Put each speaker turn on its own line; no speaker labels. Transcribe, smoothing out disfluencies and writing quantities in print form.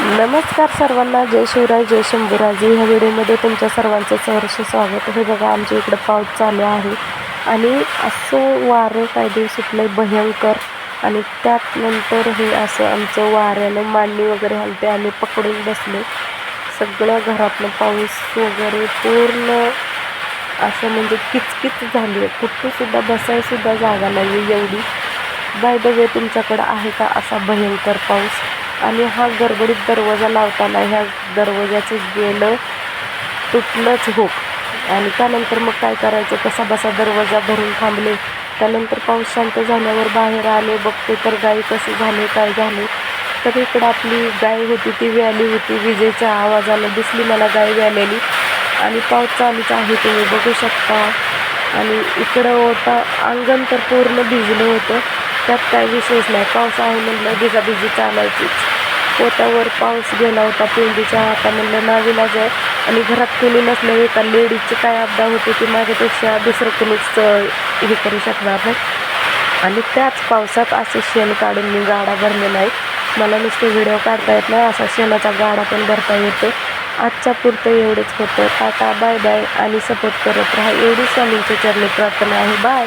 नमस्कार सर्वांना, जय शिवराय, जय शंभूराजे. ह्या व्हिडिओमध्ये तुमच्या सर्वांचं सहर्ष स्वागत. हे बघा, आमच्या इकडं पाऊस चालू आहे आणि असं वारं काय दिवस सुटलं आहे भयंकर. आणि त्यात नंतर हे असं आमचं वाऱ्यानं मांडणी वगैरे हलते, आम्ही पकडून बसले. सगळं घरातलं पाऊस वगैरे पूर्ण असं म्हणजे किचकिच झाली आहे. कुठंसुद्धा बसायसुद्धा जागा नाही आहे एवढी. बाय द वे, तुमच्याकडं आहे का असा भयंकर पाऊस? आणि हा गडबडीत दरवाजा लावताना ह्या दरवाजाचं गेलं तुटलंच हो. आणि त्यानंतर मग काय करायचं, कसा बसा दरवाजा भरून थांबले. त्यानंतर पाऊस शांत झाल्यावर बाहेर आले, बघते तर गाय कसे झाले, काय झाले. तर इकडं आपली गाय होती ती व्याली होती. विजेच्या आवाजानं दिसली मला गाय व्यालेली. आणि पाऊस चालूच आहे, तुम्ही बघू शकता. आणि इकडं होता अंगण तर पूर्ण भिजलं होतं. त्यात काय विशेष नाही, पाऊस आहे म्हणलं भिजाभिजी चालायचीच. पोत्यावर पाऊस गेला होता, पेंडीच्या हाता म्हणलं नाविलाज आहे. आणि घरात कोणी नसल्या एका लेडीजची काय अपदा होते ती माझ्यापेक्षा दुसरं कोणीच हे करू शकणार नाही. आणि त्याच पावसात असे शेण काढून मी गाडा भरलेला आहे. मला नुसतं व्हिडिओ काढता येत नाही, असा शेणाचा गाडा पण भरता येतो. आजच्या पुरतं एवढंच होतं. Tata, bye bye. आणि सपोर्ट करत राहा, एवढी स्वामींच्या चरणी प्रार्थना आहे. बाय.